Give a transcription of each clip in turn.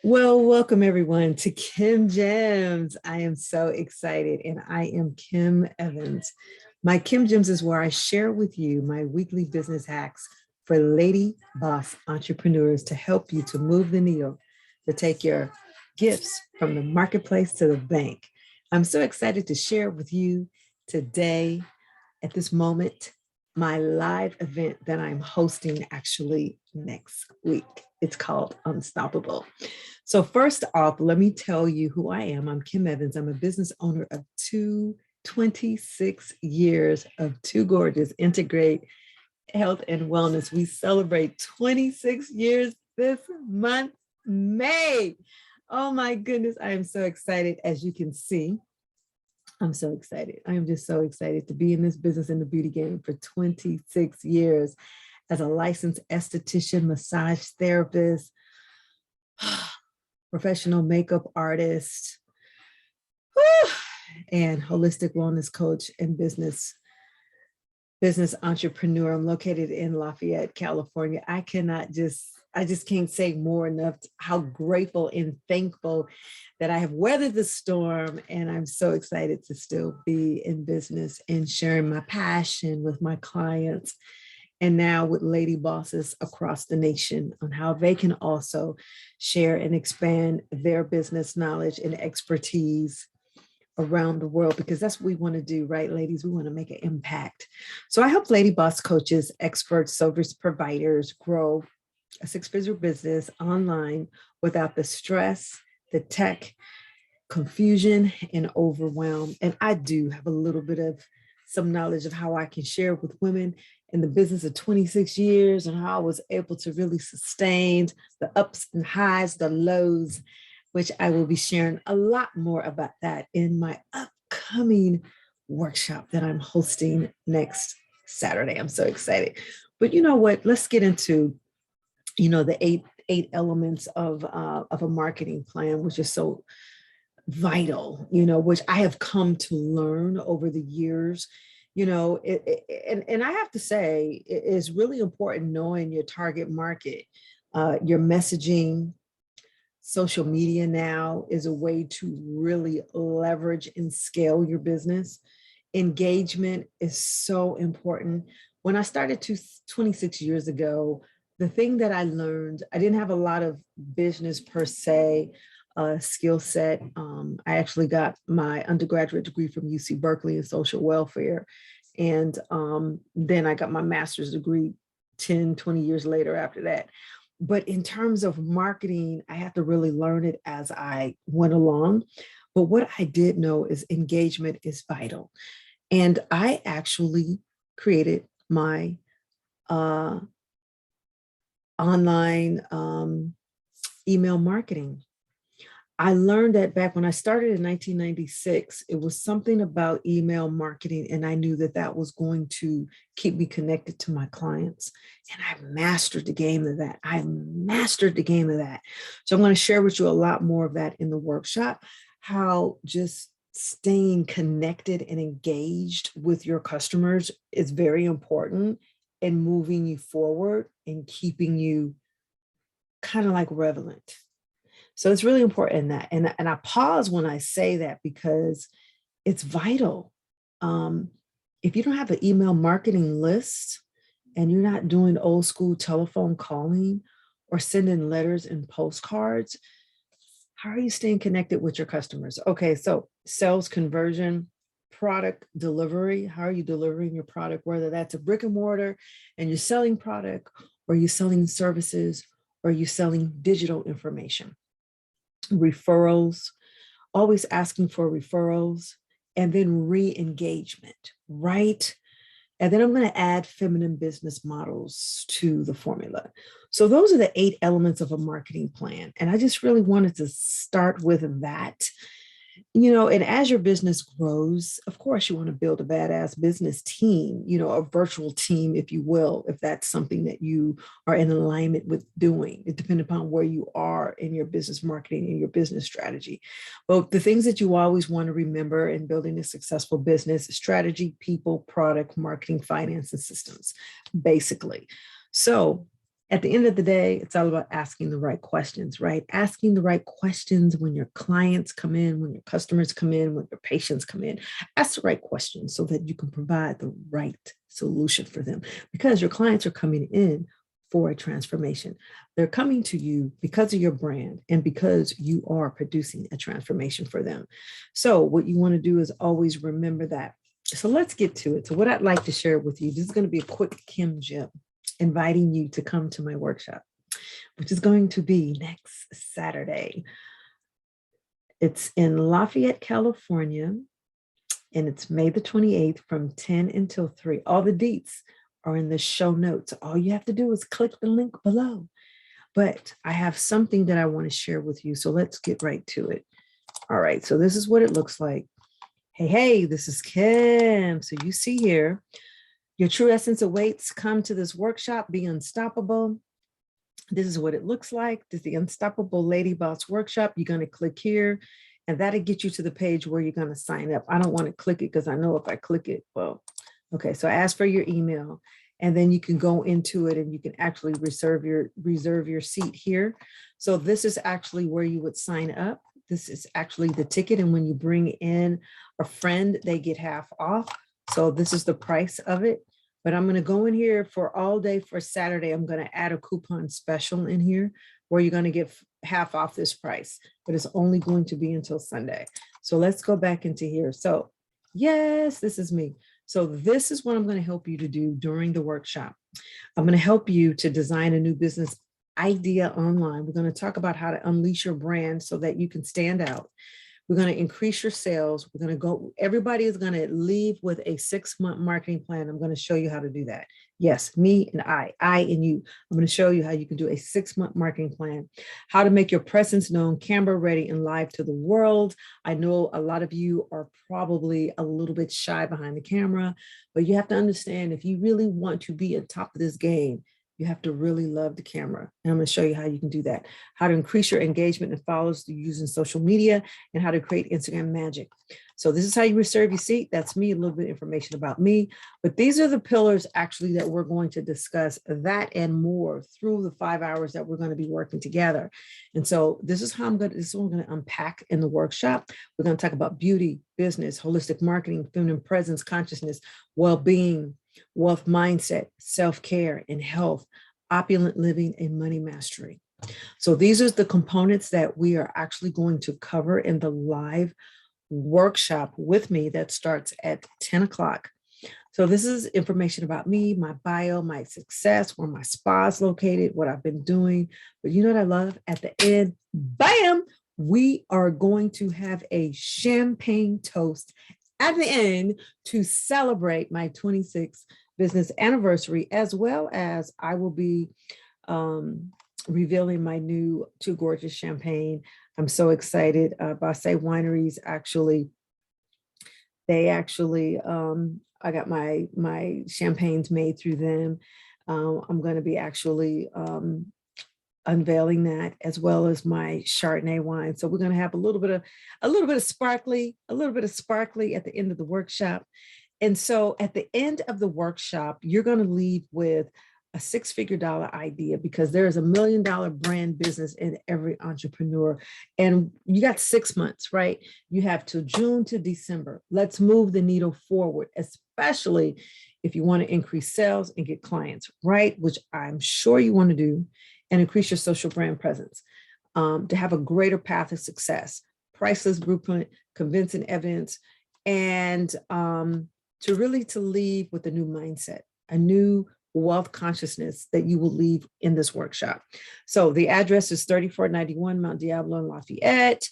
Well, welcome everyone to Kim Gems. I am so excited, and I am Kim Evans. My Kim Gems is where I share with you my weekly business hacks for lady boss entrepreneurs to help you to move the needle, to take your gifts from the marketplace to the bank. I'm so excited to share with you today at this moment my live event that I'm hosting actually next week. It's called Unstoppable. So, first off, let me tell you who I am. I'm Kim Evans. I'm a business owner of 26 years of Two Gorgeous Integrate Health and Wellness. We celebrate 26 years this month, May. Oh my goodness, I am so excited. As you can see, I'm so excited. I am just so excited to be in this business in the beauty game for 26 years as a licensed esthetician, massage therapist, professional makeup artist, and holistic wellness coach and business entrepreneur. I'm located in Lafayette, California. I just can't say more enough how grateful and thankful that I have weathered the storm. And I'm so excited to still be in business and sharing my passion with my clients and now with lady bosses across the nation on how they can also share and expand their business knowledge and expertise around the world, because that's what we want to do, right, ladies? We want to make an impact. So I help lady boss coaches, experts, service providers grow a six-figure business online without the stress, the tech, confusion, and overwhelm. And I do have a little bit of some knowledge of how I can share with women in the business of 26 years and how I was able to really sustain the ups and highs, the lows, which I will be sharing a lot more about that in my upcoming workshop that I'm hosting next Saturday. I'm so excited. But you know what? Let's get into the eight elements of a marketing plan, which is so vital, which I have come to learn over the years. And I have to say, it is really important knowing your target market, your messaging. Social media now is a way to really leverage and scale your business. Engagement is so important. When I started 26 years ago, the thing that I learned, I didn't have a lot of business per se skill set. I actually got my undergraduate degree from UC Berkeley in social welfare. And then I got my master's degree 10, 20 years later after that. But in terms of marketing, I had to really learn it as I went along. But what I did know is engagement is vital. And I actually created my online email marketing. I learned that back when I started in 1996, it was something about email marketing, and I knew that that was going to keep me connected to my clients. And I mastered the game of that. So I'm going to share with you a lot more of that in the workshop, how just staying connected and engaged with your customers is very important in moving you forward and keeping you kind of like relevant. So it's really important in that. And I pause when I say that because it's vital. If you don't have an email marketing list and you're not doing old school telephone calling or sending letters and postcards, how are you staying connected with your customers? Okay, so sales conversion, product delivery. How are you delivering your product, whether that's a brick and mortar and you're selling product, or you're selling services, or you're selling digital information? Referrals, always asking for referrals, and then re-engagement, right? And then I'm going to add feminine business models to the formula. So those are the 8 elements of a marketing plan. And I just really wanted to start with that. And as your business grows, of course, you want to build a badass business team, a virtual team, if you will, if that's something that you are in alignment with doing. It depends upon where you are in your business marketing and your business strategy. But the things that you always want to remember in building a successful business: strategy, people, product, marketing, finance, and systems, basically. So At the end of the day, it's all about asking the right questions, right? Asking the right questions when your clients come in, when your customers come in, when your patients come in. Ask the right questions so that you can provide the right solution for them, because your clients are coming in for a transformation. They're coming to you because of your brand and because you are producing a transformation for them. So what you want to do is always remember that. So let's get to it. So what I'd like to share with you, this is going to be a quick Kim Jim, inviting you to come to my workshop, which is going to be next Saturday. It's in Lafayette, California, and it's May the 28th from 10 until 3. All the deets are in the show notes. All you have to do is click the link below. But I have something that I want to share with you, so let's get right to it. All right, so this is what it looks like. Hey, this is Kim. So you see here, your true essence awaits. Come to this workshop, be unstoppable. This is what it looks like. This is the Unstoppable Lady Boss Workshop. You're going to click here, and that'll get you to the page where you're going to sign up. I don't want to click it because I know if I click it, well, okay. So ask for your email, and then you can go into it and you can actually reserve your seat here. So this is actually where you would sign up. This is actually the ticket. And when you bring in a friend, they get half off. So this is the price of it. But I'm going to go in here for all day for Saturday. I'm going to add a coupon special in here where you're going to get half off this price, but it's only going to be until Sunday. So let's go back into here. So yes, this is me. So this is what I'm going to help you to do during the workshop. I'm going to help you to design a new business idea online. We're going to talk about how to unleash your brand so that you can stand out. We're going to increase your sales. We're going to go, everybody is going to leave with a 6-month marketing plan. I'm going to show you how to do that. Yes, me and I and you. I'm going to show you how you can do a 6-month marketing plan, how to make your presence known, camera ready and live to the world. I know a lot of you are probably a little bit shy behind the camera, but you have to understand, if you really want to be at top of this game, you have to really love the camera. And I'm going to show you how you can do that, how to increase your engagement and followers through using social media, and how to create Instagram magic. So this is how you reserve your seat. That's me, a little bit of information about me. But these are the pillars actually that we're going to discuss, that and more, through the 5 hours that we're going to be working together. And so this is what I'm going to unpack in the workshop. We're going to talk about beauty, business, holistic marketing, feminine presence, consciousness, well-being, wealth mindset, self-care and health, opulent living, and money mastery. So these are the components that we are actually going to cover in the live workshop with me that starts at 10 o'clock. So this is information about me, my bio, my success, where my spa is located, what I've been doing. But you know what I love? At the end, bam, we are going to have a champagne toast at the end to celebrate my 26th business anniversary, as well as I will be revealing my new Too Gorgeous champagne. I'm so excited. Basse Wineries I got my champagnes made through them. I'm going to be actually unveiling that, as well as my Chardonnay wine. So we're going to have a little bit of sparkly at the end of the workshop. And so at the end of the workshop, you're going to leave with a $6-figure idea, because there is $1 million brand business in every entrepreneur. And you got 6 months, right? You have till June to December. Let's move the needle forward, especially if you want to increase sales and get clients, right? Which I'm sure you want to do, and increase your social brand presence, to have a greater path of success, priceless blueprint, convincing evidence, and to leave with a new mindset, a new wealth consciousness that you will leave in this workshop. So the address is 3491 Mount Diablo in Lafayette.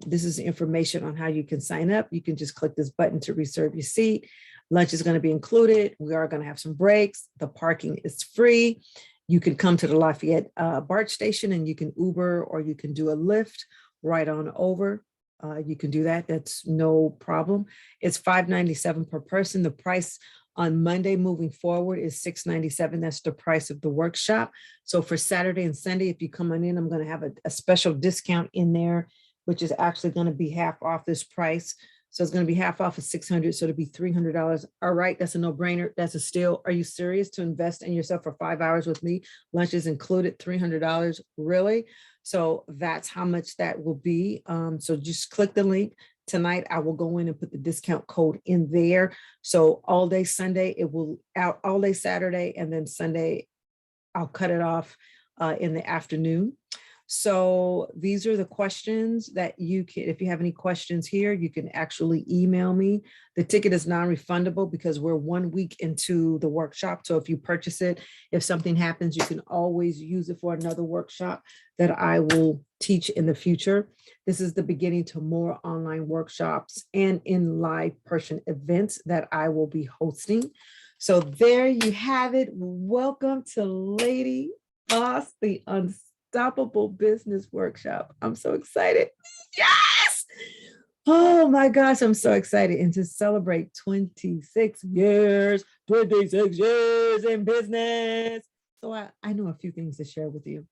This is information on how you can sign up. You can just click this button to reserve your seat. Lunch is going to be included. We are going to have some breaks. The parking is free. You can come to the Lafayette BART station, and you can Uber, or you can do a Lyft right on over. You can do that. That's no problem. It's $597 per person. The price on Monday moving forward is $697. That's the price of the workshop. So for Saturday and Sunday, if you come on in, I'm going to have a special discount in there, which is actually going to be half off this price. So it's going to be half off of 600. So it'll be $300. All right. That's a no brainer. That's a steal. Are you serious to invest in yourself for 5 hours with me? Lunch is included, $300. Really? So that's how much that will be. So just click the link. Tonight, I will go in and put the discount code in there. So all day Sunday, it will out all day Saturday, and then Sunday, I'll cut it off in the afternoon. So these are the questions that you can, if you have any questions here, you can actually email me. The ticket is non-refundable because we're 1 week into the workshop. So if you purchase it, if something happens, you can always use it for another workshop that I will teach in the future. This is the beginning to more online workshops and in live person events that I will be hosting. So there you have it. Welcome to Lady Boss, the Unstoppable Business Workshop. I'm so excited. Yes. Oh my gosh, I'm so excited. And to celebrate 26 years in business. So I know a few things to share with you.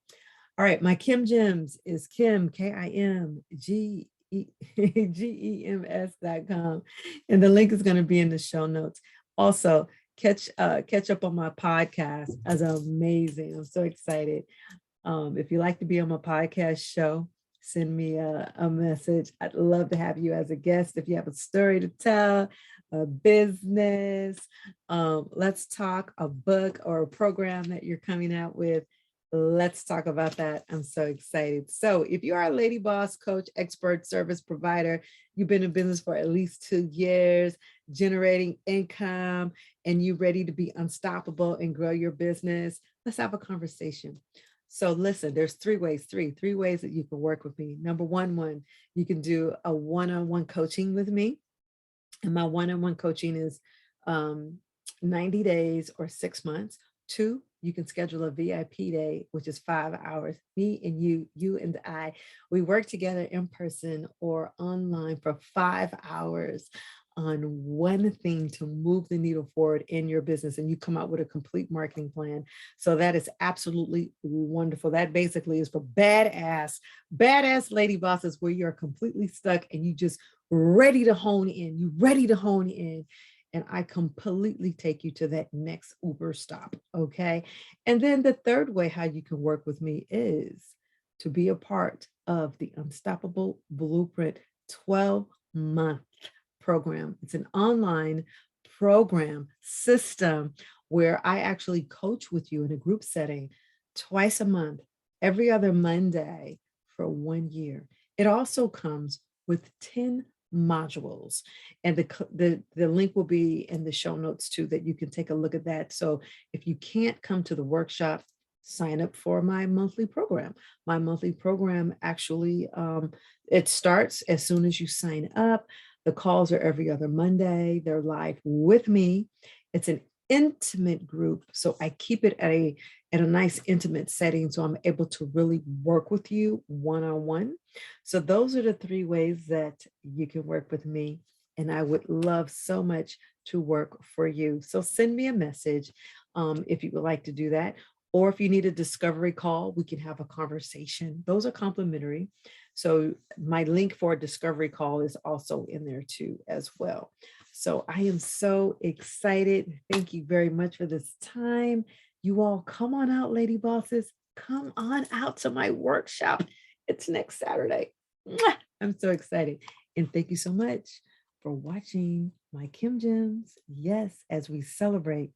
All right, my Kim Gems is Kim, KIMGEMS.com. And the link is going to be in the show notes. Also, catch up on my podcast as amazing. I'm so excited. If you like to be on my podcast show, send me a message. I'd love to have you as a guest. If you have a story to tell, a business, let's talk, a book or a program that you're coming out with. Let's talk about that. I'm so excited. So if you are a lady boss, coach, expert, service provider, you've been in business for at least 2 years, generating income, and you're ready to be unstoppable and grow your business, let's have a conversation. So listen, there's three ways that you can work with me. Number one, you can do a one-on-one coaching with me. And my one-on-one coaching is 90 days or 6 months. 2, you can schedule a VIP day, which is 5 hours. Me and you and I, we work together in person or online for 5 hours on one thing to move the needle forward in your business, and you come out with a complete marketing plan. So that is absolutely wonderful. That basically is for badass lady bosses where you're completely stuck and you just ready to hone in. You ready to hone in. And I completely take you to that next Uber stop, okay? And then the third way how you can work with me is to be a part of the Unstoppable Blueprint 12-month program. It's an online program system where I actually coach with you in a group setting twice a month, every other Monday for 1 year. It also comes with 10 modules, and the link will be in the show notes too, that you can take a look at that. So if you can't come to the workshop, sign up for my monthly program. My monthly program actually, it starts as soon as you sign up. The calls are every other Monday. They're live with me. It's an intimate group, so I keep it at a nice intimate setting, so I'm able to really work with you one-on-one. So those are the 3 ways that you can work with me, and I would love so much to work for you. So send me a message if you would like to do that, or if you need a discovery call, we can have a conversation. Those are complimentary. So my link for a discovery call is also in there too as well. So I am so excited. Thank you very much for this time. You all come on out, lady bosses. Come on out to my workshop. It's next Saturday. Mwah! I'm so excited. And thank you so much for watching my Kim Gems. Yes, as we celebrate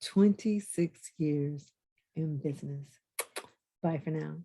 26 years in business. Bye for now.